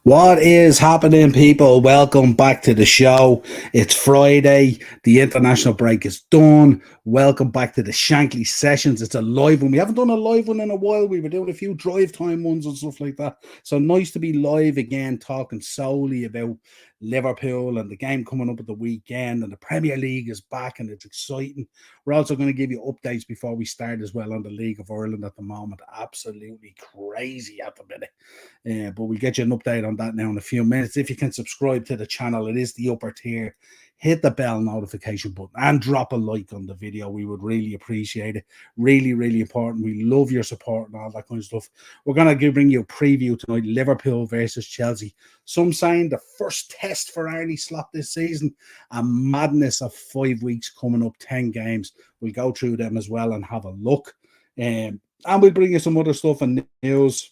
What is happening, people? Welcome back to the show. It's Friday. The international break is done. Welcome back to the Shankly Sessions. It's a live one. We haven't done a live one in a while. We were doing a few drive time ones and stuff like that. So nice to be live again, talking solely about Liverpool and the game coming up at the weekend. And the Premier League is back and it's exciting. We're also going to give you updates before we start as well on the League of Ireland at the moment. Absolutely crazy at the minute. But we'll get you an update on that now in a few minutes. If you can subscribe to the channel, it is the upper tier. Hit the bell notification button and drop a like on the video. We would really appreciate it. Really, really important. We love your support and all that kind of stuff. We're going to bring you a preview tonight. Liverpool versus Chelsea. Some saying the first test for Arnie Slot this season. A madness of 5 weeks coming up, 10 games. We'll go through them as well and have a look. And we'll bring you some other stuff and news.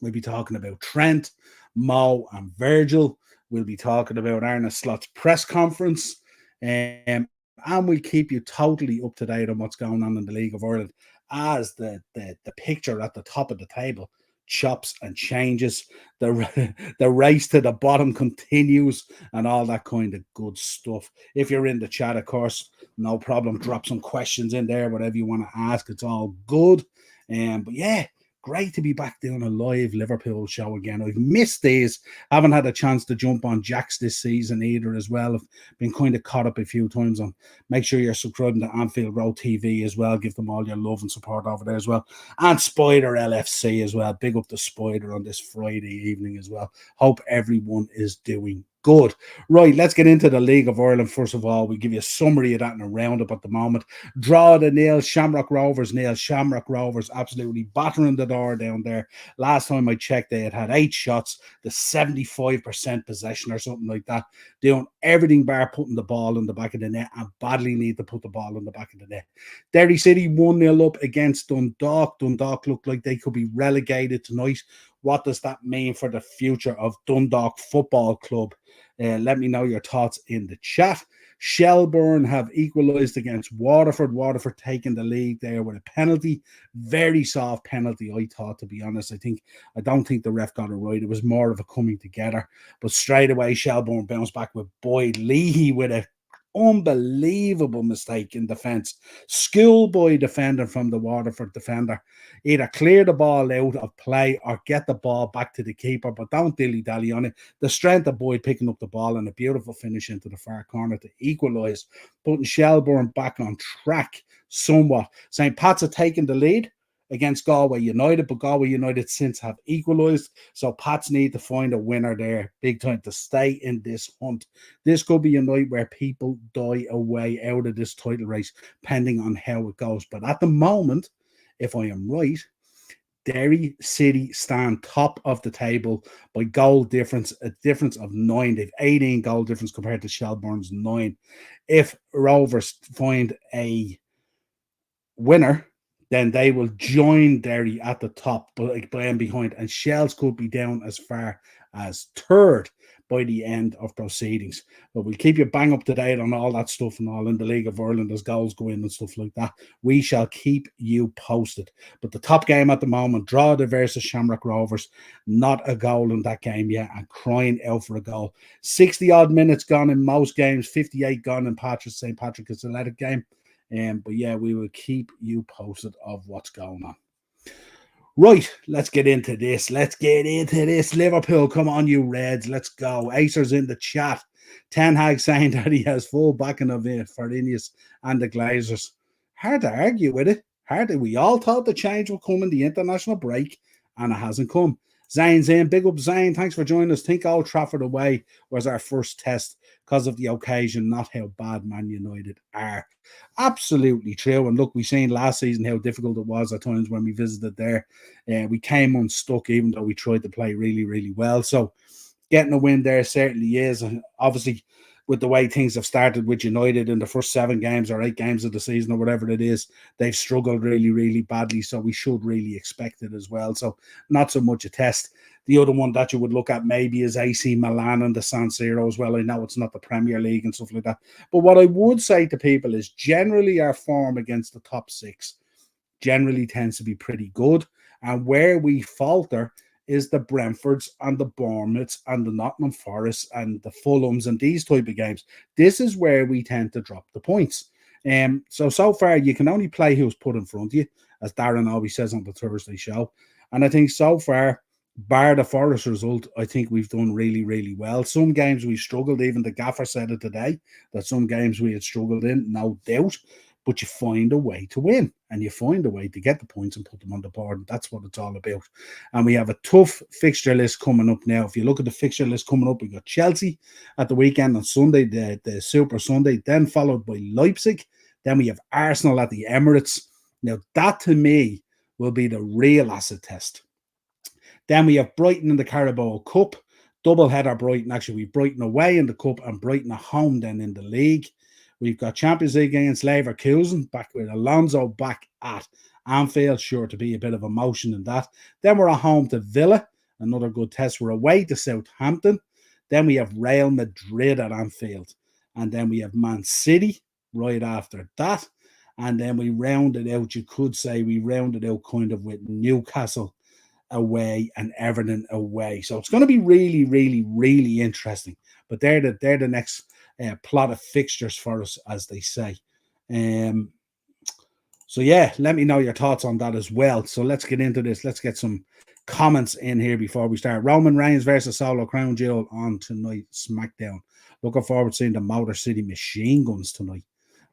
We'll be talking about Trent, Mo, and Virgil. We'll be talking about Arne Slot's press conference. And we'll keep you totally up to date on what's going on in the League of Ireland as the picture at the top of the table chops and changes. The race to the bottom continues and all that kind of good stuff. If you're in the chat, of course, no problem. Drop some questions in there, whatever you want to ask. It's all good. But yeah, great to be back doing a live Liverpool show again. I've missed these. Haven't had a chance to jump on Jacks this season either as well. I've been kind of caught up a few times on. Make sure you're subscribing to Anfield Road TV as well. Give them all your love and support over there as well. And Spider LFC as well. Big up the Spider on this Friday evening as well. Hope everyone is doing good. Right, let's get into the League of Ireland. First of all, we'll give you a summary of that in a roundup at the moment. Draw the Niall Shamrock Rovers. Niall Shamrock Rovers absolutely battering the door down there. Last time I checked, they had 8 shots, the 75% possession or something like that. Doing everything bar putting the ball in the back of the net and badly need to put the ball in the back of the net. Derry City 1-0 up against Dundalk. Dundalk looked like they could be relegated tonight. What does that mean for the future of Dundalk Football Club? Let me know your thoughts in the chat. Shelbourne have equalised against Waterford. Waterford taking the lead there with a penalty. Very soft penalty, I thought, to be honest. I don't think the ref got it right. It was more of a coming together. But straight away, Shelbourne bounced back with Boyd Leahy with a unbelievable mistake in defence. Schoolboy defender from the Waterford defender. Either clear the ball out of play or get the ball back to the keeper, but don't dilly-dally on it. The strength of Boyd picking up the ball and a beautiful finish into the far corner to equalise, putting Shelbourne back on track somewhat. St. Pat's are taking the lead against Galway United, but Galway United since have equalised, so Pats need to find a winner there big time to stay in this hunt. This could be a night where people die away out of this title race, depending on how it goes. But at the moment, if I am right, Derry City stand top of the table by goal difference, a difference of 9. They've 18 goal difference compared to Shelbourne's 9. If Rovers find a winner, then they will join Derry at the top, but and behind, and Shells could be down as far as 3rd by the end of proceedings. But we'll keep you bang up to date on all that stuff and all in the League of Ireland as goals go in and stuff like that. We shall keep you posted. But the top game at the moment, Drogheda versus Shamrock Rovers, not a goal in that game yet, and crying out for a goal. 60 odd minutes gone in most games, 58 gone in St. Patrick's Athletic game. But yeah, we will keep you posted of what's going on. Right, let's get into this. Liverpool, come on, you Reds. Let's go. Acer's in the chat. Ten Hag saying that he has full backing of it for Ineos and the Glazers. Hard to argue with it. We all thought the change would come in the international break, and it hasn't come. Zane's in. Big up, Zane. Thanks for joining us. Think Old Trafford away was our first test because of the occasion, not how bad Man United are. Absolutely true. And look, we've seen last season how difficult it was at times when we visited there. We came unstuck, even though we tried to play really, really well. So getting a win there certainly is. And obviously, with the way things have started with United in the first 7 games or 8 games of the season or whatever it is, they've struggled really, really badly. So we should really expect it as well. So not so much a test. The other one that you would look at maybe is AC Milan and the San Siro as well. I know it's not the Premier League and stuff like that. But what I would say to people is generally our form against the top 6 generally tends to be pretty good. And where we falter is the Brentfords and the Bournemouths and the Nottingham Forests and the Fulhams and these type of games. This is where we tend to drop the points. So far, you can only play who's put in front of you, as Darren always says on the Thursday show. And I think so far, bar the Forest result, I think we've done really, really well. Some games we've struggled. Even the gaffer said it today, that some games we had struggled in, no doubt. But you find a way to win, and you find a way to get the points and put them on the board. And that's what it's all about. And we have a tough fixture list coming up now. If you look at the fixture list coming up, we got Chelsea at the weekend on Sunday, the Super Sunday, then followed by Leipzig. Then we have Arsenal at the Emirates. Now, that to me will be the real acid test. Then we have Brighton in the Carabao Cup. Double header Brighton. Actually, we've Brighton away in the Cup and Brighton at home then in the league. We've got Champions League against Leverkusen, back with Alonso back at Anfield, sure to be a bit of emotion in that. Then we're at home to Villa, another good test. We're away to Southampton. Then we have Real Madrid at Anfield. And then we have Man City right after that. And then we rounded out, you could say we rounded out kind of with Newcastle away and Everton away. So it's going to be really, really, really interesting. But they're the next plot of fixtures for us, as they say. So yeah, let me know your thoughts on that as well. So let's get into this. Let's get some comments in here before we start. Roman Reigns versus Solo Crown Jewel on tonight, SmackDown. Looking forward to seeing the Motor City Machine Guns tonight.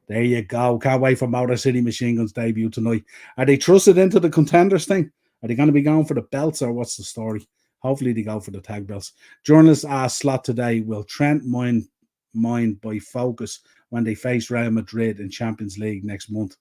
There you go. Can't wait for Motor City Machine Guns debut tonight. Are they trusted into the contenders thing? Are they going to be going for the belts, or what's the story? Hopefully they go for the tag belts. Journalist asked Slot today, will Trent mind by Focus when they face Real Madrid in Champions League next month?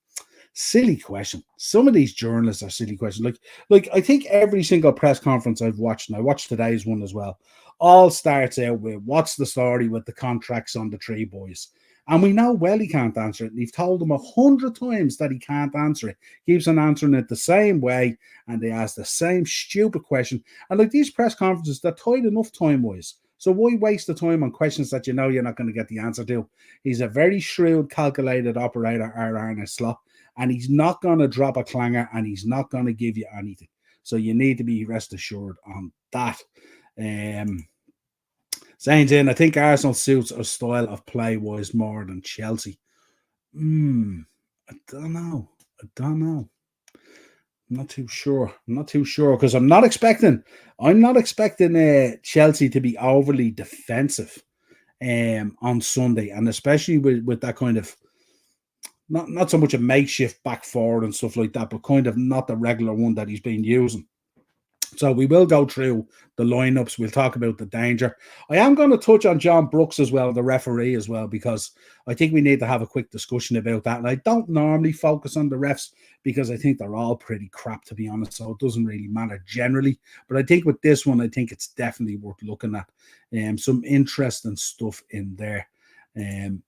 Silly question. Some of these journalists are silly questions. Like I think every single press conference I've watched, and I watched today's one as well, all starts out with, what's the story with the contracts on the three boys? And we know well he can't answer it. And you've told him 100 times that he can't answer it. Keeps on answering it the same way, and they ask the same stupid question. And like these press conferences, they're tight enough time-wise. So why waste the time on questions that you know you're not going to get the answer to? He's a very shrewd, calculated operator, Arne Slot, and he's not going to drop a clanger, and he's not going to give you anything. So you need to be rest assured on that. Saying in, I think Arsenal suits our style of play wise more than Chelsea. I don't know. I'm not too sure because I'm not expecting Chelsea to be overly defensive on Sunday, and especially with that kind of not so much a makeshift back forward and stuff like that, but kind of not the regular one that he's been using. So we will go through the lineups. We'll talk about the danger. I am going to touch on John Brooks as well, the referee as well, because I think we need to have a quick discussion about that. And I don't normally focus on the refs because I think they're all pretty crap, to be honest. So it doesn't really matter generally. But I think with this one, I think it's definitely worth looking at. Some interesting stuff in there.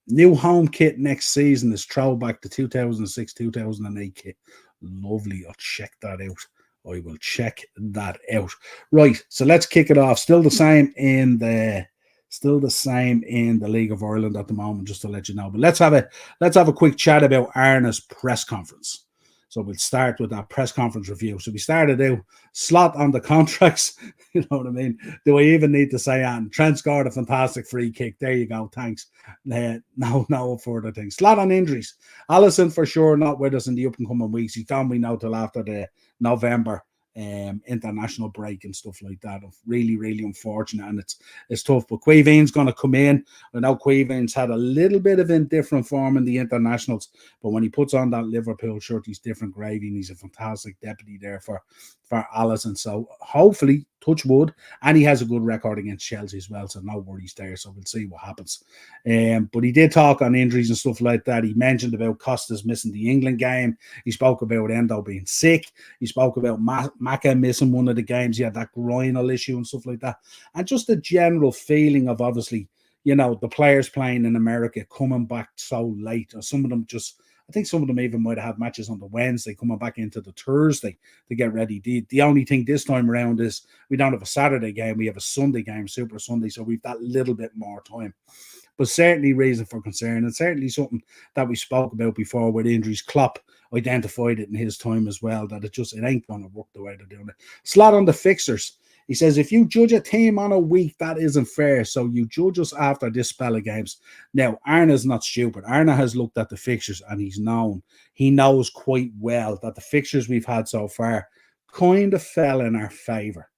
New home kit next season is throwback to 2006-2008 kit. Lovely. I'll check that out. I will check that out. Right, so let's kick it off. Still the same in the League of Ireland at the moment, just to let you know. But let's have a quick chat about Arna's press conference. So we'll start with that press conference review. So we started out Slot on the contracts. You know what I mean? Do I even need to say that? Trent scored a fantastic free kick. There you go. Thanks. No further things. Slot on injuries. Allison for sure not with us in the up and coming weeks. He's gone, we know, till after the November international break and stuff like that. Really, really unfortunate, and it's tough. But Quavine's going to come in. I know Quavine's had a little bit of indifferent form in the internationals, but when he puts on that Liverpool shirt, he's different gravy, and he's a fantastic deputy there for Allison. So hopefully, touch wood, and he has a good record against Chelsea as well, so no worries there. So we'll see what happens. But he did talk on injuries and stuff like that. He mentioned about Costa's missing the England game. He spoke about Endo being sick. He spoke about Maka missing one of the games. He had that groinal issue and stuff like that. And just the general feeling of, obviously, you know, the players playing in America coming back so late, or some of them just, I think some of them even might have had matches on the Wednesday, coming back into the Thursday to get ready. The only thing this time around is we don't have a Saturday game. We have a Sunday game, Super Sunday, so we've that little bit more time. But certainly reason for concern, and certainly something that we spoke about before with injuries. Klopp identified it in his time as well, that it ain't going to work the way they're doing it. Slot on the fixtures. He says, if you judge a team on a week, that isn't fair. So you judge us after this spell of games. Now, Arna's not stupid. Arna has looked at the fixtures and he knows quite well that the fixtures we've had so far kind of fell in our favour.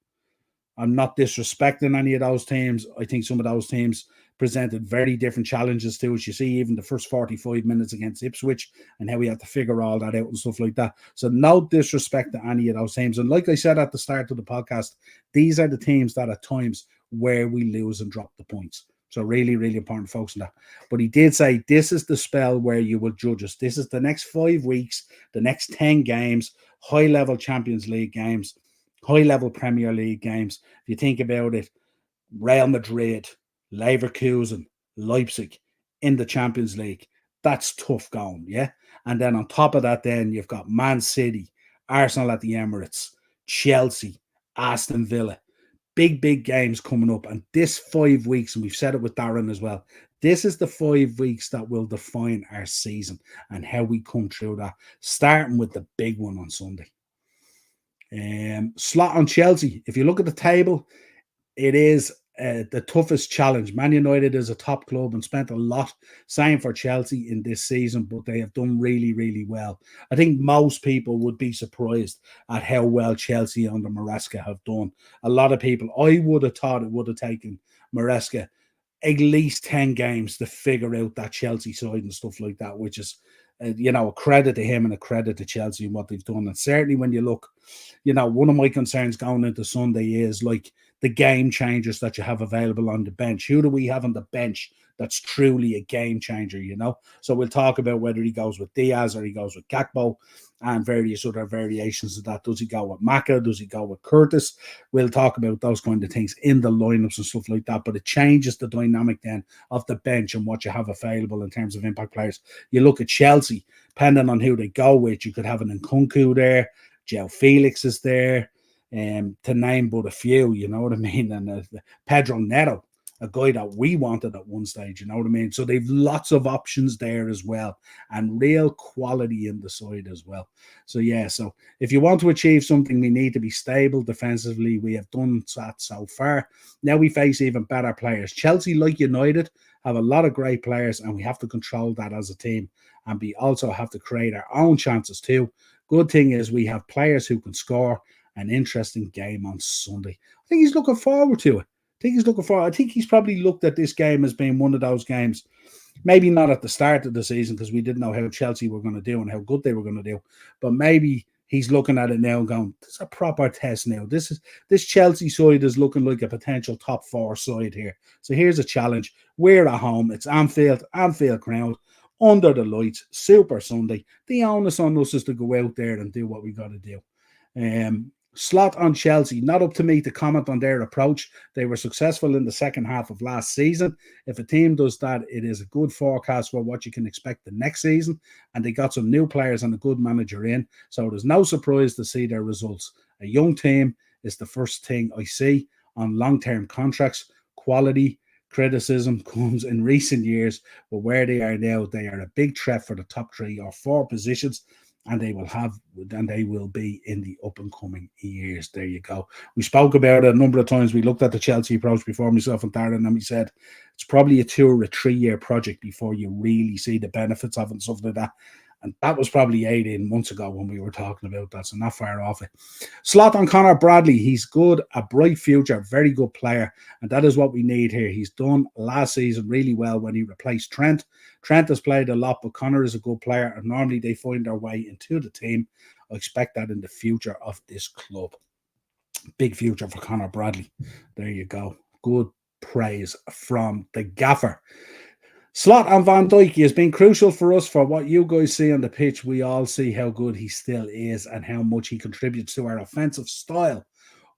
I'm not disrespecting any of those teams. I think some of those teams presented very different challenges to us. You see, even the first 45 minutes against Ipswich and how we had to figure all that out and stuff like that. So no disrespect to any of those teams. And like I said at the start of the podcast, these are the teams that at times where we lose and drop the points. So really, really important focus on that. But he did say, this is the spell where you will judge us. This is the next 5 weeks, the next 10 games, high-level Champions League games, high-level Premier League games. If you think about it, Real Madrid, Leverkusen, Leipzig in the Champions League, that's tough going, yeah? And then on top of that, then you've got Man City, Arsenal at the Emirates, Chelsea, Aston Villa. Big games coming up. And this 5 weeks, and we've said it with Darren as well, this is the 5 weeks that will define our season and how we come through that, starting with the big one on Sunday. Slot on Chelsea. If you look at the table, it is the toughest challenge. Man United is a top club and spent a lot. Same for Chelsea in this season, but they have done really, really well. I think most people would be surprised at how well Chelsea under Maresca have done. A lot of people, I would have thought it would have taken Maresca at least 10 games to figure out that Chelsea side and stuff like that, which is, a credit to him and a credit to Chelsea and what they've done. And certainly when you look, one of my concerns going into Sunday is like the game changers that you have available on the bench. Who do we have on the bench that's truly a game changer, So we'll talk about whether he goes with Diaz or he goes with Gakpo and various other variations of that. Does he go with Maka? Does he go with Curtis? We'll talk about those kind of things in the lineups and stuff like that. But it changes the dynamic then of the bench and what you have available in terms of impact players. You look at Chelsea, depending on who they go with, you could have an Nkunku there. João Felix is there. To name but a few, you know what I mean? And Pedro Neto, a guy that we wanted at one stage, you know what I mean? So they've lots of options there as well and real quality in the side as well. So yeah, so if you want to achieve something, we need to be stable defensively. We have done that so far. Now we face even better players. Chelsea, like United, have a lot of great players and we have to control that as a team. And we also have to create our own chances too. Good thing is we have players who can score. An interesting game on Sunday. I think he's looking forward to it. I think he's probably looked at this game as being one of those games, maybe not at the start of the season because we didn't know how Chelsea were going to do and how good they were going to do, but maybe he's looking at it now and going, this is a proper test now. This Chelsea side is looking like a potential top 4 side here. So here's a challenge. We're at home. It's Anfield ground, under the lights, Super Sunday. The onus on us is to go out there and do what we got to do. Slot on Chelsea, not up to me to comment on their approach. They were successful in the second half of last season. If a team does that, it is a good forecast for what you can expect the next season. And they got some new players and a good manager in. So there's no surprise to see their results. A young team is the first thing I see on long-term contracts. Quality, criticism comes in recent years, but where they are now, they are a big threat for the top 3 or 4 positions. And they will be in the up and coming years. There you go. We spoke about it a number of times. We looked at the Chelsea approach before, myself and Darren, and we said it's probably a 2 or 3 year project before you really see the benefits of it and stuff like that. And that was probably 18 months ago when we were talking about that, so not far off it. Slot on Connor Bradley. He's good, a bright future, very good player, and that is what we need here. He's done last season really well when he replaced Trent. Trent has played a lot, but Connor is a good player, and normally they find their way into the team. I expect that in the future of this club. Big future for Connor Bradley. There you go. Good praise from the gaffer. Slot on Van Dijk. He has been crucial for us for what you guys see on the pitch. We all see how good he still is and how much he contributes to our offensive style.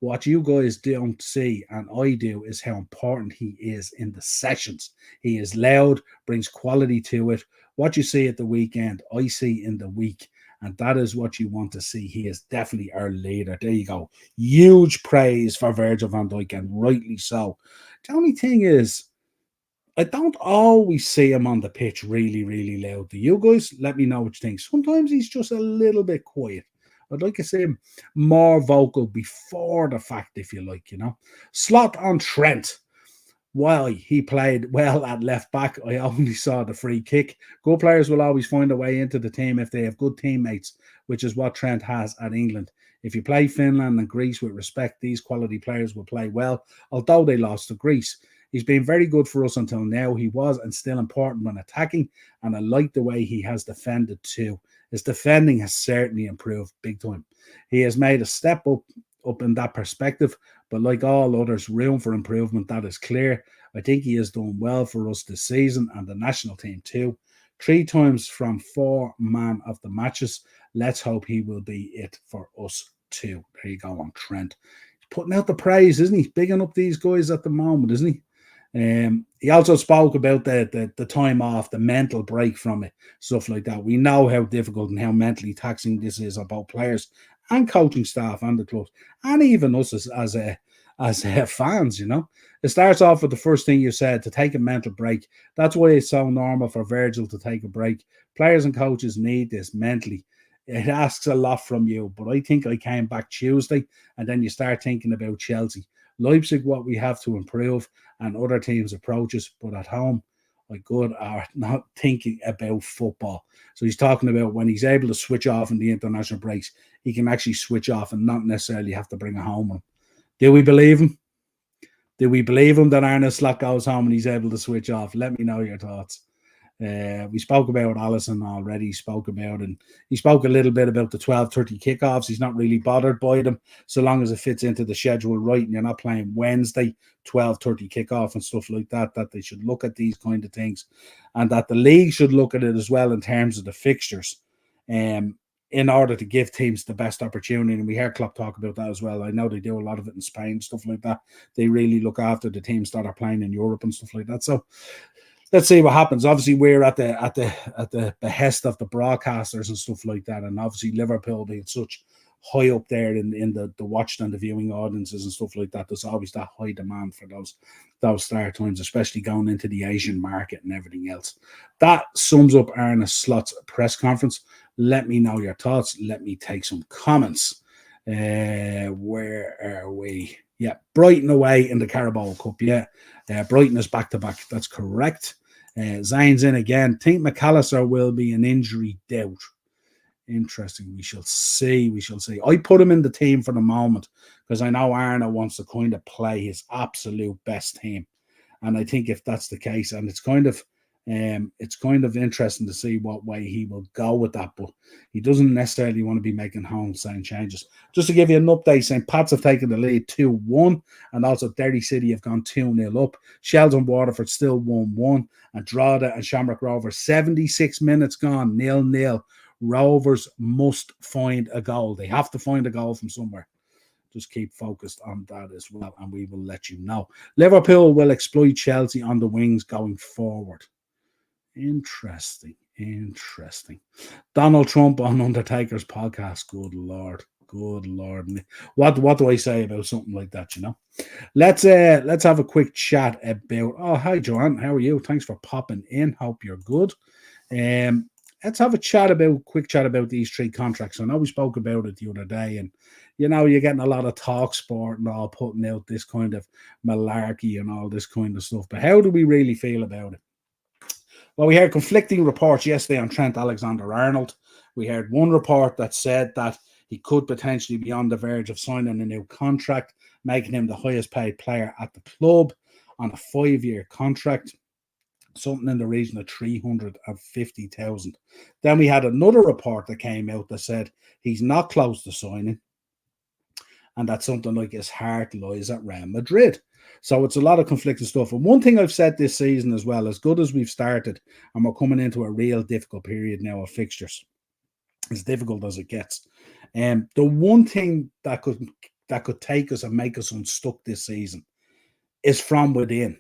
What you guys don't see, and I do, is how important he is in the sessions. He is loud, brings quality to it. What you see at the weekend, I see in the week. And that is what you want to see. He is definitely our leader. There you go. Huge praise for Virgil van Dijk, and rightly so. The only thing is, I don't always see him on the pitch really, really loud. Do you guys? Let me know what you think. Sometimes he's just a little bit quiet. I'd like to see him more vocal before the fact, if you like, Slot on Trent. While he played well at left back, I only saw the free kick. Good players will always find a way into the team if they have good teammates, which is what Trent has at England. If you play Finland and Greece with respect, these quality players will play well, although they lost to Greece. He's been very good for us until now. He was and still important when attacking, and I like the way he has defended too. His defending has certainly improved big time. He has made a step up in that perspective, but like all others, room for improvement, that is clear. I think he has done well for us this season and the national team too. 3 times from 4 man of the matches. Let's hope he will be it for us too. There you go on Trent. He's putting out the praise, isn't he? Bigging up these guys at the moment, isn't he? He also spoke about the time off, the mental break from it, stuff like that. We know how difficult and how mentally taxing this is on both players and coaching staff and the clubs, and even us as fans. It starts off with the first thing you said, to take a mental break. That's why it's so normal for Virgil to take a break. Players and coaches need this mentally. It asks a lot from you, but I think I came back Tuesday, and then you start thinking about Chelsea. Leipzig, what we have to improve, and other teams' approaches, but at home, my God, are not thinking about football. So he's talking about when he's able to switch off in the international breaks, he can actually switch off and not necessarily have to bring it home. Do we believe him? Do we believe him that Arne Slot goes home and he's able to switch off? Let me know your thoughts. We spoke about Allison already. He spoke a little bit about the 12:30 kickoffs. He's not really bothered by them so long as it fits into the schedule right, and you're not playing Wednesday 12:30 kickoff and stuff like that. That they should look at these kind of things, and that the league should look at it as well in terms of the fixtures, in order to give teams the best opportunity. And we heard Klopp talk about that as well. I know they do a lot of it in Spain, stuff like that. They really look after the teams that are playing in Europe and stuff like that. So let's see what happens. Obviously, we're at the behest of the broadcasters and stuff like that, and obviously Liverpool being such high up there in the watched and the viewing audiences and stuff like that. There's always that high demand for those start times, especially going into the Asian market and everything else. That sums up Arne Slot's press conference. Let me know your thoughts. Let me take some comments. Where are we? Yeah, Brighton away in the Carabao Cup. Yeah, Brighton is back-to-back. That's correct. Zane's in again. Think McAllister will be an injury doubt. Interesting. We shall see. I put him in the team for the moment because I know Arne wants to kind of play his absolute best team. And I think if that's the case, and it's kind of interesting to see what way he will go with that, but he doesn't necessarily want to be making wholesale changes. Just to give you an update, St. Pat's have taken the lead 2-1, and also Derry City have gone 2-0 up. Shells and Waterford still 1-1, and Drogheda and Shamrock Rovers 76 minutes gone, 0-0. Rovers must find a goal. They have to find a goal from somewhere. Just keep focused on that as well, and we will let you know. Liverpool will exploit Chelsea on the wings going forward. Interesting. Donald Trump on Undertaker's podcast. Good Lord. What do I say about something like that, Let's have a quick chat about. Oh, hi Joanne, how are you? Thanks for popping in. Hope you're good. Let's have a quick chat about these 3 contracts. I know we spoke about it the other day, and you're getting a lot of talk sport and all putting out this kind of malarkey and all this kind of stuff. But how do we really feel about it? Well, we heard conflicting reports yesterday on Trent Alexander-Arnold. We heard one report that said that he could potentially be on the verge of signing a new contract, making him the highest paid player at the club on a 5-year contract, something in the region of 350,000. Then we had another report that came out that said he's not close to signing, and that something like his heart lies at Real Madrid. So it's a lot of conflicting stuff. And one thing I've said this season as well, as good as we've started, and we're coming into a real difficult period now of fixtures, as difficult as it gets. The one thing that could take us and make us unstuck this season is from within.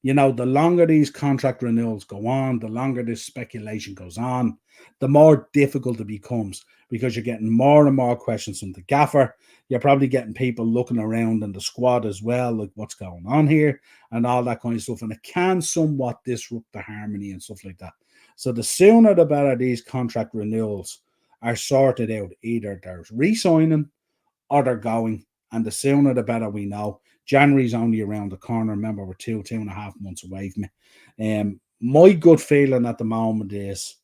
The longer these contract renewals go on, the longer this speculation goes on, the more difficult it becomes, because you're getting more and more questions from the gaffer. You're probably getting people looking around in the squad as well, like what's going on here and all that kind of stuff. And it can somewhat disrupt the harmony and stuff like that. So the sooner the better these contract renewals are sorted out. Either they're re-signing or they're going, and the sooner the better we know. January's only around the corner. Remember, we're 2.5 months away from it. My good feeling at the moment is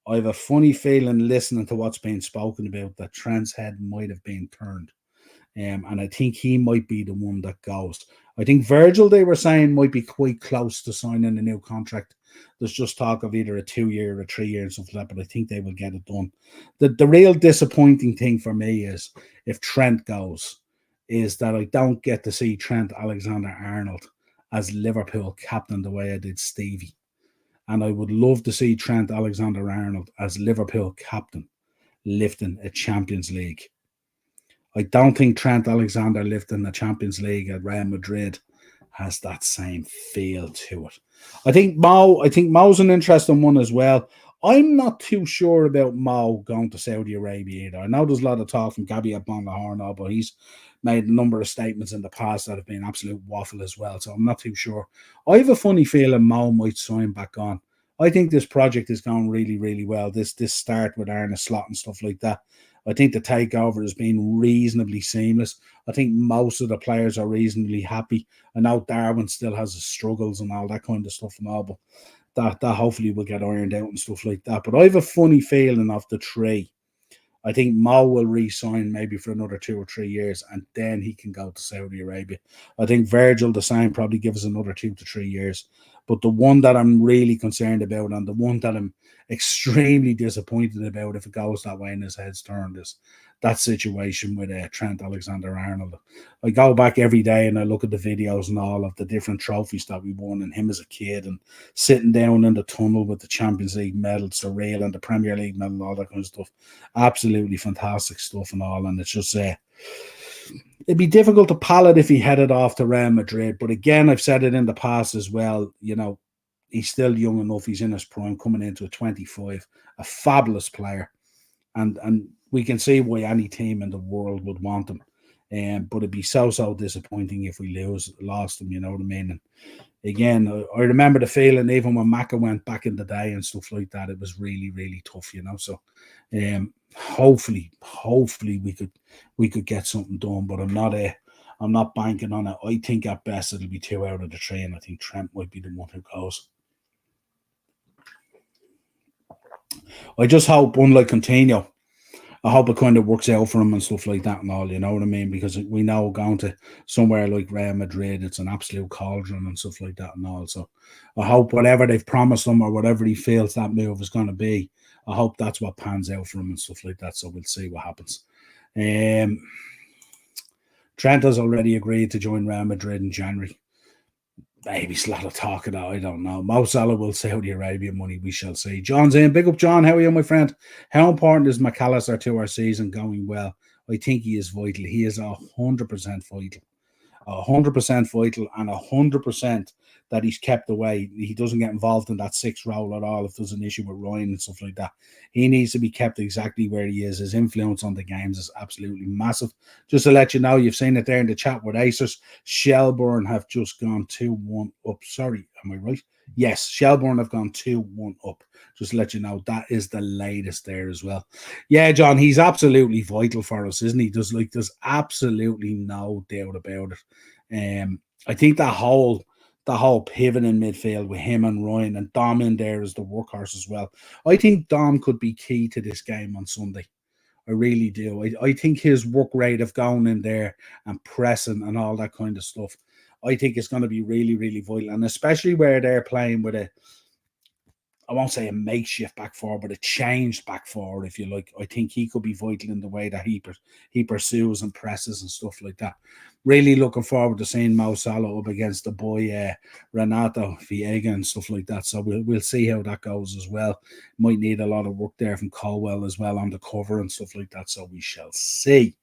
I have a funny feeling listening to what's being spoken about that Trent's head might have been turned. And I think he might be the one that goes. I think Virgil, they were saying, might be quite close to signing a new contract. There's just talk of either a 2-year or a 3-year and stuff like that, but I think they will get it done. The real disappointing thing for me is if Trent goes, is that I don't get to see Trent Alexander-Arnold as Liverpool captain the way I did Stevie. And I would love to see Trent Alexander-Arnold as Liverpool captain lifting a Champions League. I don't think Trent Alexander lifting the Champions League at Real Madrid has that same feel to it. I think Mo's an interesting one as well. I'm not too sure about Mo going to Saudi Arabia either. I know there's a lot of talk from Gabby Bonlahorn, but he's made a number of statements in the past that have been absolute waffle as well. So I'm not too sure. I have a funny feeling Mo might sign back on. I think this project is going really, really well. This start with Arne Slot and stuff like that. I think the takeover has been reasonably seamless. I think most of the players are reasonably happy. I know Darwin still has his struggles and all that kind of stuff and all, but that hopefully will get ironed out and stuff like that. But I have a funny feeling of the three. I think Mo will re-sign maybe for another 2 or 3 years, and then he can go to Saudi Arabia. I think Virgil, the same, probably give us another 2 to 3 years. But the one that I'm really concerned about, and the one that I'm extremely disappointed about if it goes that way and his head's turned, is that situation with Trent Alexander-Arnold. I go back every day and I look at the videos and all of the different trophies that we won and him as a kid and sitting down in the tunnel with the Champions League medal, surreal, and the Premier League medal and all that kind of stuff. Absolutely fantastic stuff and all. And it's just it'd be difficult to pallet if he headed off to Real Madrid. But again, I've said it in the past as well, you know, he's still young enough. He's in his prime, coming into a 25, a fabulous player. And we can see why any team in the world would want him. But it'd be so disappointing if we lost him, you know what I mean? And again, I remember the feeling even when Macca went back in the day and stuff like that, it was really, really tough, you know. So hopefully we could get something done, but I'm not banking on it. I think at best it'll be 2 out of the 3, and I think Trent might be the one who goes. I just hope, unlike Coutinho, I hope it kind of works out for him and stuff like that and all, you know what I mean? Because we know going to somewhere like Real Madrid, it's an absolute cauldron and stuff like that and all. So I hope whatever they've promised him or whatever he feels that move is going to be, I hope that's what pans out for him and stuff like that. So we'll see what happens. Trent has already agreed to join Real Madrid in January. Maybe it's a lot of talk of that. I don't know. Mo Salah will Saudi Arabia money. We shall see. John's in. Big up, John. How are you, my friend? How important is McAllister to our season going well? I think he is vital. He is 100% vital. 100% vital, and 100% that he's kept away. He doesn't get involved in that 6 role at all if there's an issue with Ryan and stuff like that. He needs to be kept exactly where he is. His influence on the games is absolutely massive. Just to let you know, you've seen it there in the chat with Acers. Shelbourne have just gone 2-1 up. Sorry, am I right? Yes, Shelbourne have gone 2-1 up. Just to let you know, that is the latest there as well. Yeah, John, he's absolutely vital for us, isn't he? There's absolutely no doubt about it. I think that whole pivot in midfield with him and Ryan and Dom in there as the workhorse as well. I think Dom could be key to this game on Sunday. I really do. I think his work rate of going in there and pressing and all that kind of stuff, I think it's going to be really, really vital. And especially where they're playing with I won't say a makeshift back four, but a changed back four, if you like. I think he could be vital in the way that he pursues and presses and stuff like that. Really looking forward to seeing Mo Salah up against the boy Renato Viega and stuff like that. So we'll see how that goes as well. Might need a lot of work there from Colwell as well on the cover and stuff like that. So we shall see.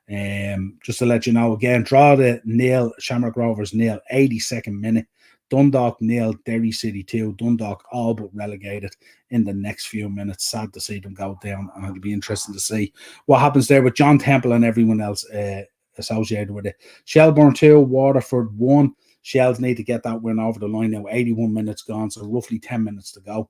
Just to let you know again, draw the nil, Shamrock Rovers nil, 82nd minute. Dundalk nil, Derry City 2. Dundalk all but relegated in the next few minutes. Sad to see them go down, and it'll be interesting to see what happens there with John Temple and everyone else associated with it. Shelbourne 2, Waterford 1. Shells need to get that win over the line now. 81 minutes gone, so roughly 10 minutes to go.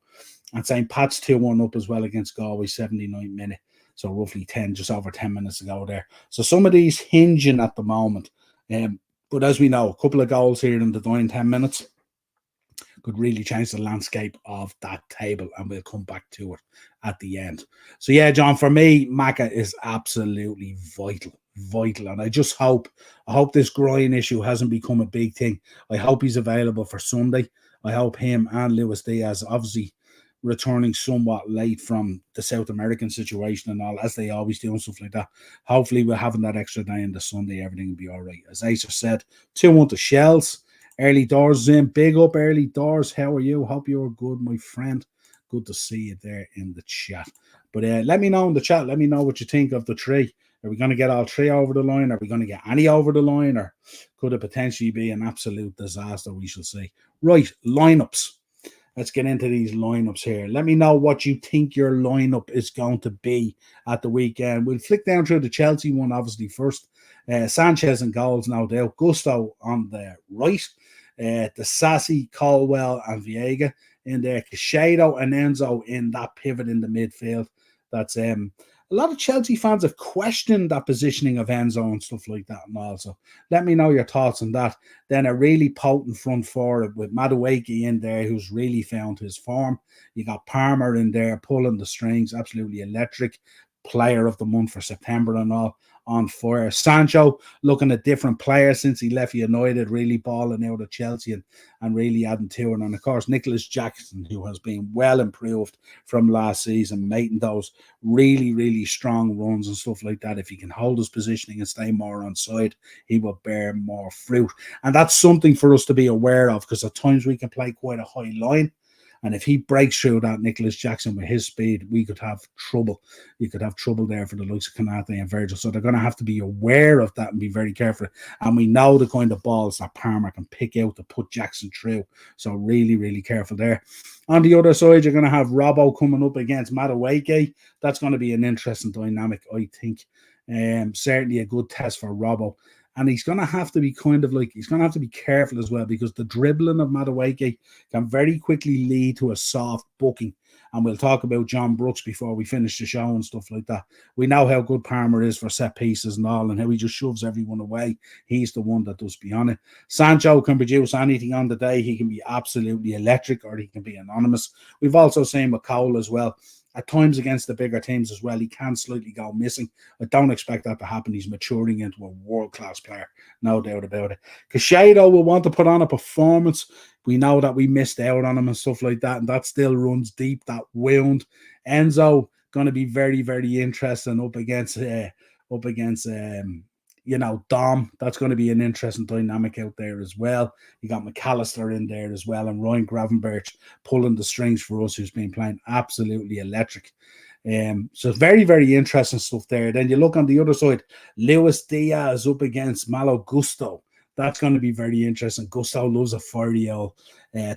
And St. Pat's 2-1 up as well against Galway, 79 minute. So roughly 10, just over 10 minutes to go there. So some of these hinging at the moment. But as we know, a couple of goals here in the dying 10 minutes could really change the landscape of that table, and we'll come back to it at the end. So yeah, John, for me, Maka is absolutely vital, and I hope this groin issue hasn't become a big thing. I hope he's available for Sunday. I hope him and Luis Diaz, obviously returning somewhat late from the South American situation and all, as they always do and stuff like that. Hopefully we're having that extra day in the Sunday, everything will be all right. As Acer said, 2-1 to Shells. Early Doors in. Big up, Early Doors. How are you? Hope you're good, my friend. Good to see you there in the chat. But let me know in the chat. Let me know what you think of the three. Are we going to get all three over the line? Are we going to get any over the line? Or could it potentially be an absolute disaster? We shall see. Right, lineups. Let's get into these lineups here. Let me know what you think your lineup is going to be at the weekend. We'll flick down through the Chelsea one, obviously, first. Sanchez and goals, no doubt. Gusto on the right. The Sassy, Colwell, and Viega in there. Caicedo and Enzo in that pivot in the midfield. That's a lot of Chelsea fans have questioned that positioning of Enzo and stuff like that. And also, let me know your thoughts on that. Then a really potent front forward with Madueke in there, who's really found his form. You got Palmer in there pulling the strings, absolutely electric. Player of the month for September and all, on fire. Sancho looking a different player since he left United, really balling out at Chelsea and really adding to it. And of course, Nicholas Jackson, who has been well improved from last season, making those really, really strong runs and stuff like that. If he can hold his positioning and stay more on side, he will bear more fruit. And that's something for us to be aware of, because at times we can play quite a high line. And if he breaks through that Nicholas Jackson with his speed, we could have trouble. You could have trouble there for the likes of Kanate and Virgil. So they're going to have to be aware of that and be very careful. And we know the kind of balls that Palmer can pick out to put Jackson through. So really, really careful there. On the other side, you're going to have Robbo coming up against Madueke. That's going to be an interesting dynamic, I think. Certainly a good test for Robbo. And he's going to have to be he's going to have to be careful as well, because the dribbling of Madueke can very quickly lead to a soft booking. And we'll talk about John Brooks before we finish the show and stuff like that. We know how good Palmer is for set pieces and all, and how he just shoves everyone away. He's the one that does be on it. Sancho can produce anything on the day. He can be absolutely electric, or he can be anonymous. We've also seen with Cole as well. At times against the bigger teams as well, he can slightly go missing. I don't expect that to happen. He's maturing into a world-class player, no doubt about it. Caicedo will want to put on a performance. We know that we missed out on him and stuff like that, and that still runs deep, that wound. Enzo going to be very, very interesting up against Dom. That's going to be an interesting dynamic out there as well. You got McAllister in there as well, and Ryan Gravenberch pulling the strings for us, who's been playing absolutely electric. So very, very interesting stuff there. Then you look on the other side, Luis Diaz up against Malo Gusto. That's going to be very interesting. Gusto loves a fiery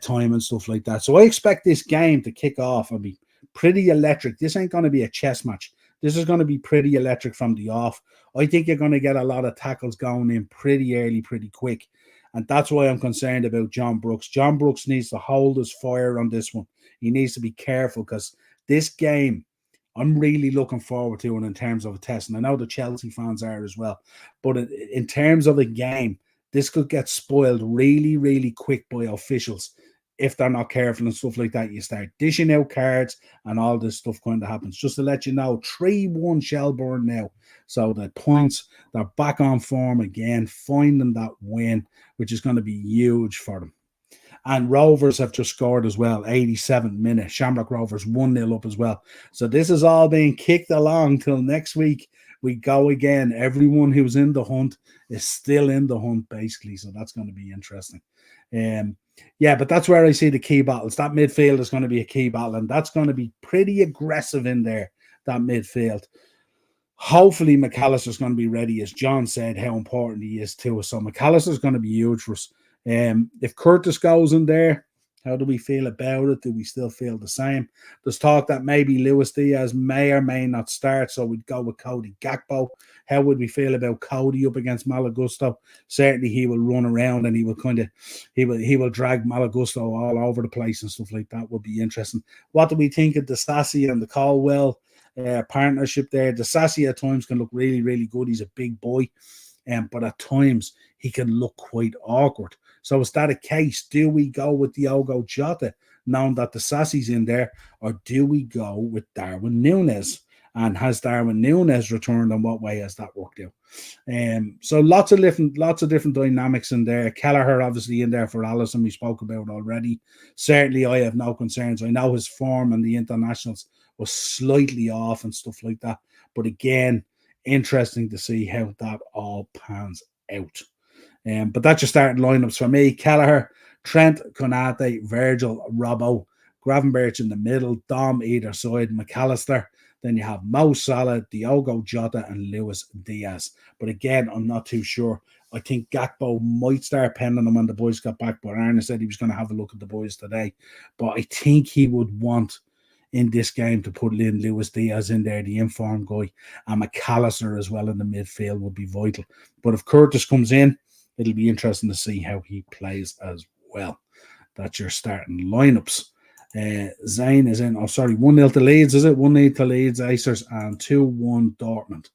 time and stuff like that. So I expect this game to kick off and be pretty electric. This ain't going to be a chess match. This is going to be pretty electric from the off. I think you're going to get a lot of tackles going in pretty early, pretty quick. And that's why I'm concerned about John Brooks. John Brooks needs to hold his fire on this one. He needs to be careful, because this game, I'm really looking forward to it in terms of a test. And I know the Chelsea fans are as well. But in terms of the game, this could get spoiled really, really quick by officials. If they're not careful and stuff like that, you start dishing out cards and all this stuff kind of happens. Just to let you know, 3-1 Shelbourne now. So the points, they're back on form again, finding that win, which is going to be huge for them. And Rovers have just scored as well, 87th minute. Shamrock Rovers 1-0 up as well. So this is all being kicked along till next week. We go again. Everyone who's in the hunt is still in the hunt, basically. So that's going to be interesting. Yeah, but that's where I see the key battles. That midfield is going to be a key battle, and that's going to be pretty aggressive in there, that midfield. Hopefully, McAllister's going to be ready, as John said, how important he is to us. So McAllister's going to be huge for us. If Curtis goes in there, how do we feel about it? Do we still feel the same? There's talk that maybe Luis Diaz may or may not start, so we'd go with Cody Gakpo. How would we feel about Cody up against Malagusto? Certainly he will run around, and he will drag Malagusto all over the place and stuff like that. Would be interesting. What do we think of the Sassy and the Colwell partnership there. The Sassy at times can look really, really good. He's a big boy, but at times he can look quite awkward. So is that a case? Do we go with Diogo Jota, knowing that the Sassy's in there, or do we go with Darwin Núñez? And has Darwin Núñez returned, and what way has that worked out? So lots of different dynamics in there. Kelleher obviously in there for Alisson, we spoke about already. Certainly, I have no concerns. I know his form in the internationals was slightly off and stuff like that, but again, interesting to see how that all pans out. But that's your starting lineups for me: Kelleher, Trent, Konate, Virgil, Robbo, Gravenberch in the middle, Dom either side, McAllister. Then you have Mo Salah, Diogo Jota, and Luis Diaz. But again, I'm not too sure. I think Gakpo might start pending him when the boys got back. But Arne said he was going to have a look at the boys today. But I think he would want in this game to put in Luis Diaz in there, the informed guy, and McAllister as well in the midfield would be vital. But if Curtis comes in, it'll be interesting to see how he plays as well. That's your starting lineups. Zayn is in. 1-0 to Leeds, is it? 1-0 to Leeds, Acers, and 2-1 Dortmund.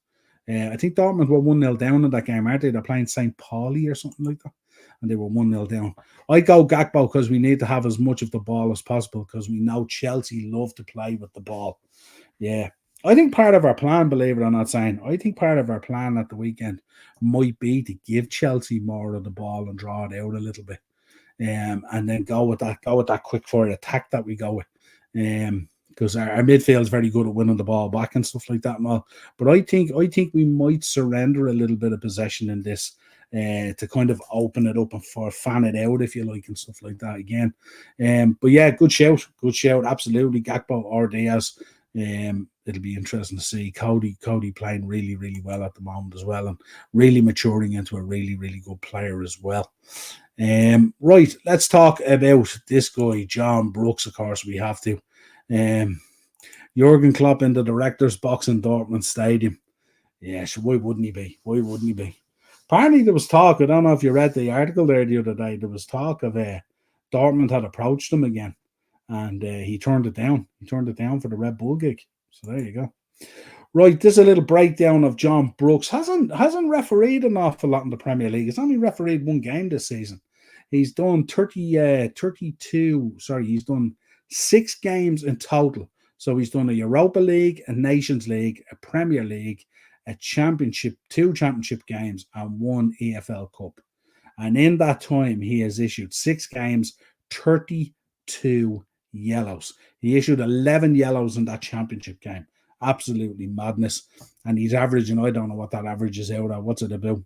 I think Dortmund were 1-0 down in that game, aren't they? They're playing St. Pauli or something like that, and they were 1-0 down. I go Gakpo because we need to have as much of the ball as possible because we know Chelsea love to play with the ball. Yeah. I think part of our plan, believe it or not, I think part of our plan at the weekend might be to give Chelsea more of the ball and draw it out a little bit. And then go with that quick fire attack that we go with. Because our midfield is very good at winning the ball back and stuff like that and all. But I think we might surrender a little bit of possession in this to kind of open it up and fan it out, if you like, and stuff like that again. But yeah, good shout, absolutely. Gakpo or Diaz. It'll be interesting to see Cody playing really, really well at the moment as well, and really maturing into a really, really good player as well. Right, let's talk about this guy, John Brooks. Of course, we have to. Jurgen Klopp in the director's box in Dortmund Stadium. Yeah, so why wouldn't he be? Apparently, there was talk. I don't know if you read the article there the other day. There was talk of Dortmund had approached him again, and he turned it down. He turned it down for the Red Bull gig. So there you go. Right, this is a little breakdown of John Brooks. Hasn't refereed an awful lot in the Premier League. He's only refereed one game this season. He's done 32. Sorry, he's done 6 games in total. So he's done a Europa League, a Nations League, a Premier League, a Championship, 2 Championship games, and 1 EFL Cup. And in that time, he has issued 6 games, 32 yellows. He issued 11 yellows in that Championship game. Absolutely madness. And he's averaging, I don't know what that average is out at. What's it about?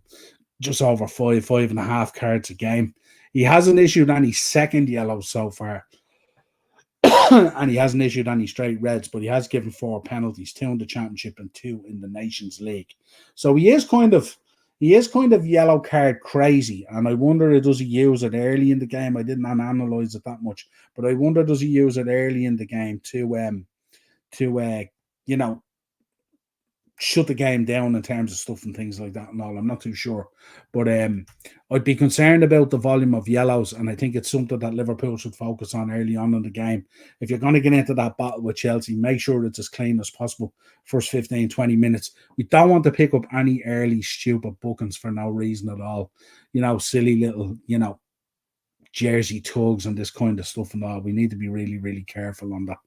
Just over 5.5 cards a game. He hasn't issued any second yellows so far. And he hasn't issued any straight reds, but he has given 4 penalties, 2 in the Championship and 2 in the Nations League. So he is kind of yellow card crazy, and I wonder, does he use it early in the game? I didn't analyze it that much, but I wonder, does he use it early in the game to shut the game down in terms of stuff and things like that and all. I'm not too sure. But I'd be concerned about the volume of yellows, and I think it's something that Liverpool should focus on early on in the game. If you're going to get into that battle with Chelsea, make sure it's as clean as possible first 15, 20 minutes. We don't want to pick up any early stupid bookings for no reason at all. Silly little, jersey tugs and this kind of stuff and all. We need to be really, really careful on that.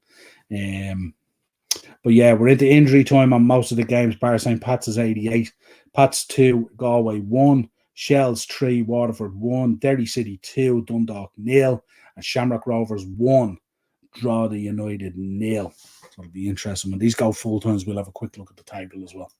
But yeah, we're into injury time on most of the games. Bar St. Pat's is 88. Pat's 2, Galway 1, Shells 3, Waterford 1, Derry City 2, Dundalk 0, and Shamrock Rovers 1, Drogheda United 0. So it'll be interesting. When these go full times, we'll have a quick look at the table as well.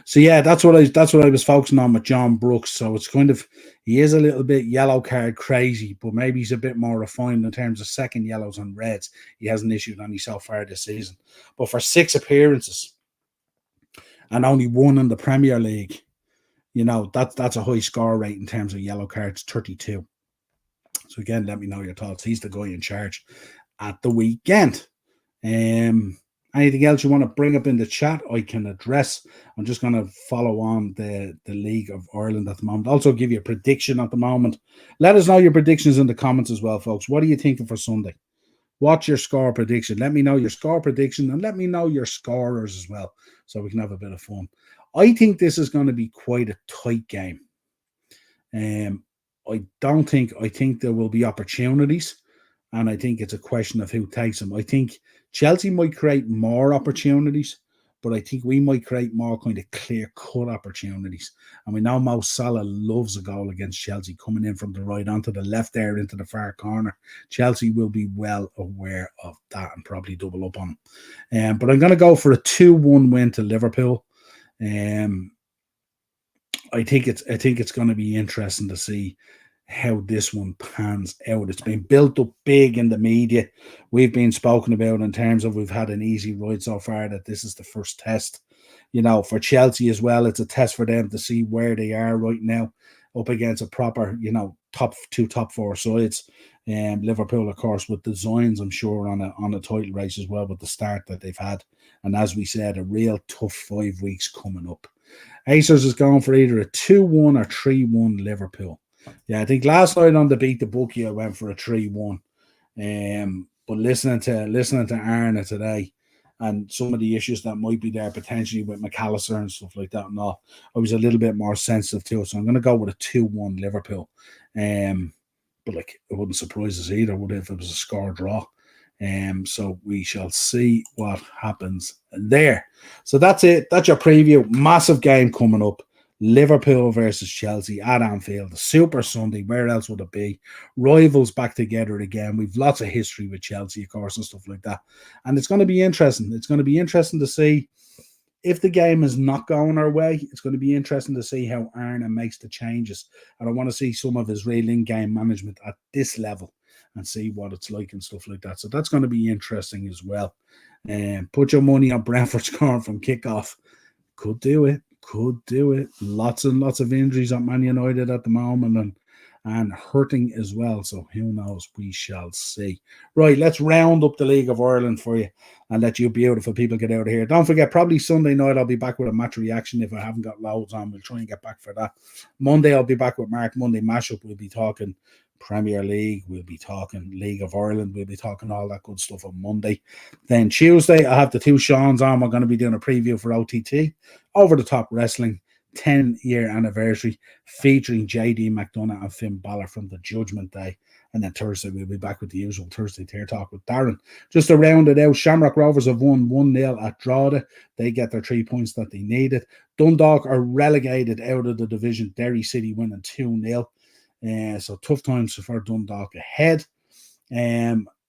So yeah, that's what I was focusing on with John Brooks. So it's kind of, he is a little bit yellow card crazy, but maybe he's a bit more refined in terms of second yellows and reds. He hasn't issued any so far this season. But for 6 appearances and only 1 in the Premier League, that's a high score rate in terms of yellow cards, 32. So again, let me know your thoughts. He's the guy in charge at the weekend. Anything else you want to bring up in the chat, I can address. I'm just going to follow on the League of Ireland at the moment. Also give you a prediction at the moment. Let us know your predictions in the comments as well, folks. What are you thinking for Sunday? What's your score prediction? Let me know your score prediction and let me know your scorers as well so we can have a bit of fun. I think this is going to be quite a tight game. I think there will be opportunities, and I think it's a question of who takes them. I think Chelsea might create more opportunities, but I think we might create more kind of clear-cut opportunities. And we know Mo Salah loves a goal against Chelsea coming in from the right onto the left there into the far corner. Chelsea will be well aware of that and probably double up on them. But I'm going to go for a 2-1 win to Liverpool. I think it's going to be interesting to see how this one pans out. It's been built up big in the media. We've been spoken about in terms of we've had an easy ride so far, that this is the first test. For Chelsea as well, it's a test for them to see where they are right now up against a proper, top four sides. Liverpool, of course, with designs, I'm sure, on a title race as well with the start that they've had. And as we said, a real tough 5 weeks coming up. Acers is going for either a 2-1 or 3-1 Liverpool. Yeah, I think last night on the Beat the Bookie, I went for a 3-1. But listening to Arna today and some of the issues that might be there potentially with McAllister and stuff like that and all, I was a little bit more sensitive to it. So I'm going to go with a 2-1 Liverpool. But it wouldn't surprise us either, would it, if it was a score draw? So we shall see what happens there. So that's it. That's your preview. Massive game coming up. Liverpool versus Chelsea at Anfield. Super Sunday. Where else would it be? Rivals back together again. We've lots of history with Chelsea, of course, and stuff like that. And it's going to be interesting. It's going to be interesting to see if the game is not going our way. It's going to be interesting to see how Arna makes the changes. And I want to see some of his real in-game management at this level and see what it's like and stuff like that. So that's going to be interesting as well. Put your money on Brentford scoring from kickoff. Could do it. Lots and lots of injuries at Man United at the moment and hurting as well. So who knows? We shall see. Right, let's round up the League of Ireland for you and let you beautiful people get out of here. Don't forget, probably Sunday night I'll be back with a match reaction if I haven't got loads on. We'll try and get back for that. Monday I'll be back with Mark Monday Mashup. We'll be talking Premier League, we'll be talking League of Ireland, we'll be talking all that good stuff on Monday. Then Tuesday, I have the two Seans on. We're going to be doing a preview for OTT, Over the Top Wrestling, 10-year anniversary, featuring JD McDonough and Finn Balor from the Judgment Day. And then Thursday, we'll be back with the usual Thursday Tier Talk with Darren. Just to round it out, Shamrock Rovers have won 1-0 at Drogheda. They get their 3 points that they needed. Dundalk are relegated out of the division. Derry City winning 2-0. So tough times for Dundalk ahead.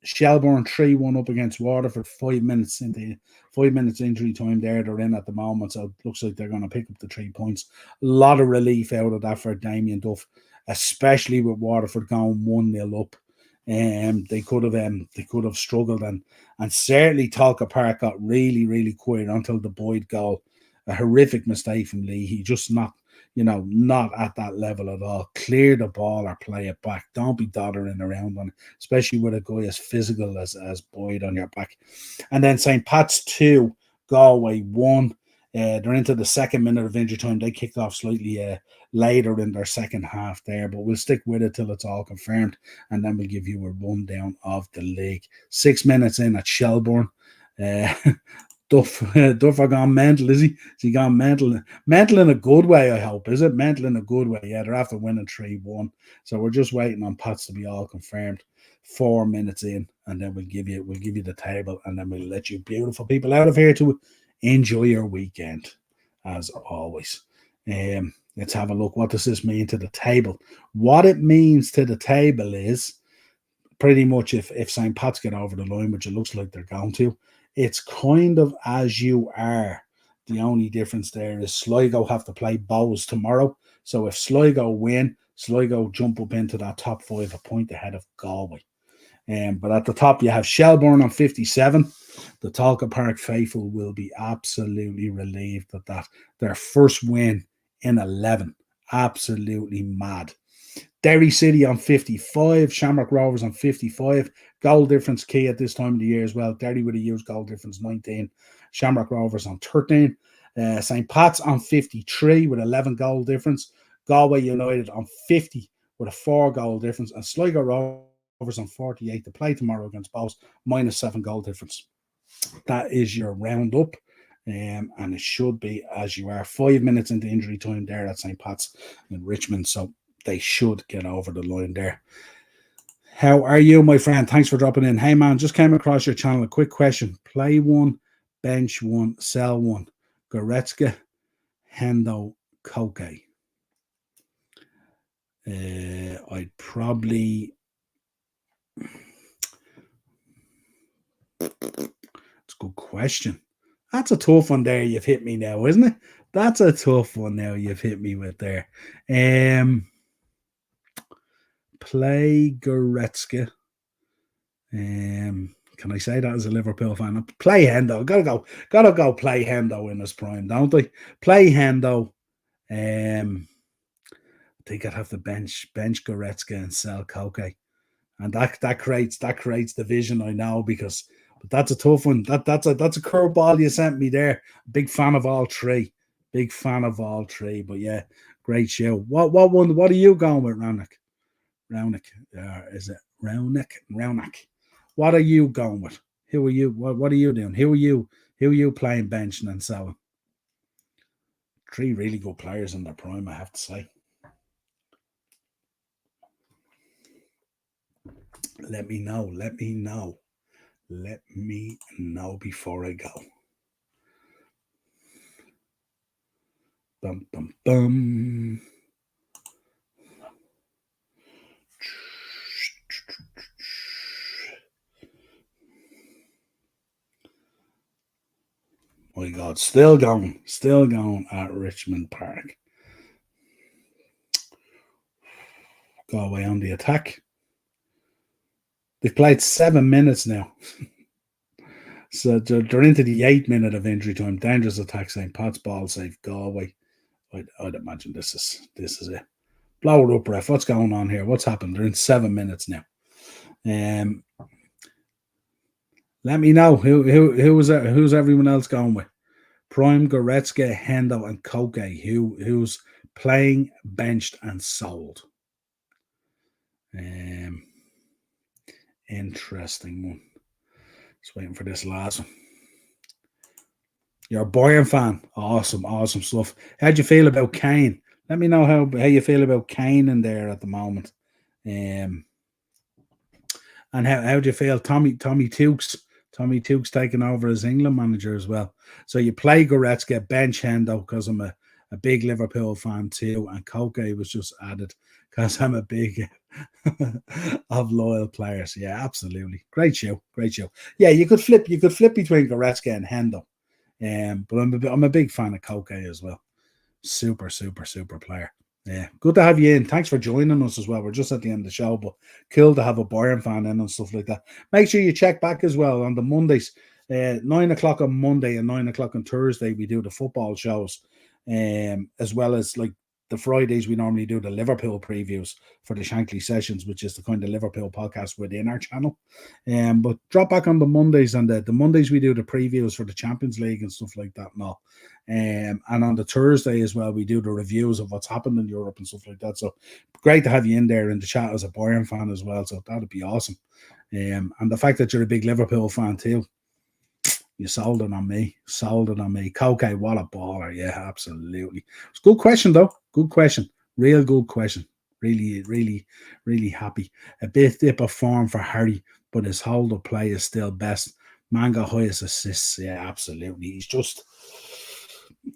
Shelbourne 3-1 up against Waterford. 5 minutes injury time there. They're in at the moment, so it looks like they're going to pick up the 3 points. A lot of relief out of that for Damien Duff, especially with Waterford going 1-0 up. They could have struggled and certainly Talca Park got really, really quiet until the Boyd goal. A horrific mistake from Lee. He just not at that level at all. Clear the ball or play it back. Don't be doddering around on it, especially with a guy as physical as Boyd on your back. And then St. Pat's 2, Galway 1. They're into the second minute of injury time. They kicked off slightly later in their second half there, but we'll stick with it till it's all confirmed, and then we'll give you a rundown of the league. 6 minutes in at Shelbourne. Duff are gone mental, is he? Is he gone mental? Mental in a good way, I hope, is it? Mental in a good way. Yeah, they're after winning 3-1. So we're just waiting on Pats to be all confirmed. 4 minutes in, and then we'll give you the table, and then we'll let you beautiful people out of here to enjoy your weekend, as always. Let's have a look. What does this mean to the table? What it means to the table is pretty much if St. Pat's get over the line, which it looks like they're going to, it's kind of as you are. The only difference there is Sligo have to play Bows tomorrow. So if Sligo win, Sligo jump up into that top 5, a point ahead of Galway. But at the top, you have Shelbourne on 57. The Talca Park faithful will be absolutely relieved at that. Their first win in 11. Absolutely mad. Derry City on 55, Shamrock Rovers on 55. Goal difference key at this time of the year as well. Derry with a huge goal difference, 19. Shamrock Rovers on 13. St. Pat's on 53 with 11 goal difference. Galway United on 50 with a 4 goal difference. And Sligo Rovers overs on 48 to play tomorrow against Bows, -7 goal difference. That is your roundup. And it should be, as you are, 5 minutes into injury time there at St. Pat's in Richmond. So they should get over the line there. How are you, my friend? Thanks for dropping in. Hey, man, just came across your channel. A quick question. Play one, bench one, sell one. Goretzka, Hendo, Koke. I'd probably... It's a good question. That's a tough one there you've hit me now, isn't it? That's a tough one now you've hit me with there. Play Goretzka. Can I say that as a Liverpool fan? Play Hendo. Gotta go play Hendo in his prime, don't I? Play Hendo. I think I'd have to bench Goretzka and sell Koke. And that creates division, I know, but that's a tough one. That's a curveball you sent me there. Big fan of all three. But yeah, great show. What one? What are you going with, Raunic? Is it Raunic? What are you going with? Who are you? What are you doing? Who are you playing benching and selling? 3 really good players in their prime, I have to say. Let me know before I go. Bum, bum, bum. My God, still going at Richmond Park. Go away on the attack. They've played 7 minutes now. So they're into the 8th minute of injury time. Dangerous attack, St. Pat's, ball save, Galway. I'd imagine this is it. Blow it up, ref. What's going on here? What's happened? They're in 7 minutes now. Let me know who's everyone else going with. Prime, Goretzka, Hendo, and Koke. Who's playing, benched, and sold. Interesting one. Just waiting for this last one. You're a Bayern fan. Awesome stuff. How'd you feel about Kane? Let me know how you feel about Kane in there at the moment. And how do you feel? Tommy Tukes taking over as England manager as well. So you play Goretzka, bench Hendo, because I'm a big Liverpool fan too, and Koke was just added because I'm a big of loyal players. Yeah, absolutely. Great show. Yeah, you could flip between Goretzka and Hendo. But I'm a big fan of Koke as well. Super player. Yeah, good to have you in. Thanks for joining us as well. We're just at the end of the show, but cool to have a Bayern fan in and stuff like that. Make sure you check back as well on the Mondays. 9 o'clock on Monday and 9 o'clock on Thursday, we do the football shows. As well as like the Fridays, we normally do the Liverpool previews for the Shankly Sessions, which is the kind of Liverpool podcast within our channel. But drop back on the Mondays, and the Mondays we do the previews for the Champions League and stuff like that and all. And on the Thursday as well, we do the reviews of what's happened in Europe and stuff like that. So great to have you in there in the chat as a Bayern fan as well. So that'd be awesome. And the fact that you're a big Liverpool fan too, you sold it on me. Koke, what a baller. Yeah, absolutely. It's a good question, though. Good question. Real good question. Really happy. A dip of form for Harry, but his hold-up play is still best. Manga highest assists. Yeah, absolutely.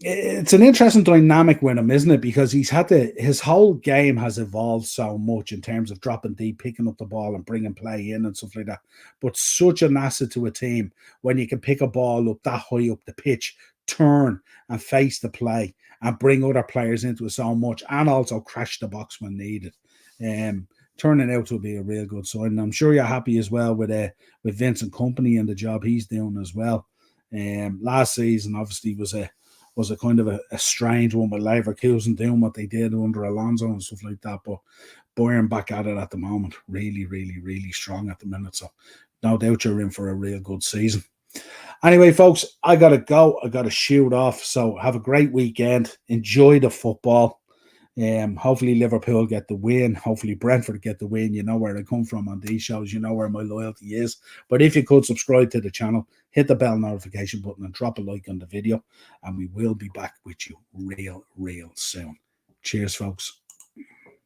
It's an interesting dynamic with him, isn't it? Because his whole game has evolved so much in terms of dropping deep, picking up the ball and bringing play in and stuff like that. But such an asset to a team when you can pick a ball up that high up the pitch, turn and face the play and bring other players into it so much, and also crash the box when needed. Turning out to be a real good sign. And I'm sure you're happy as well with Vincent Kompany and the job he's doing as well. Last season obviously was a kind of a strange one with Leverkusen doing what they did under Alonso and stuff like that. But Bayern back at it at the moment. Really strong at the minute. So no doubt you're in for a real good season. Anyway, folks, I got to go. I got to shoot off. So have a great weekend. Enjoy the football. Hopefully Liverpool get the win. Hopefully Brentford get the win. You know where I come from on these shows. You know where my loyalty is. But if you could subscribe to the channel, hit the bell notification button and drop a like on the video. And we will be back with you real soon. Cheers, folks.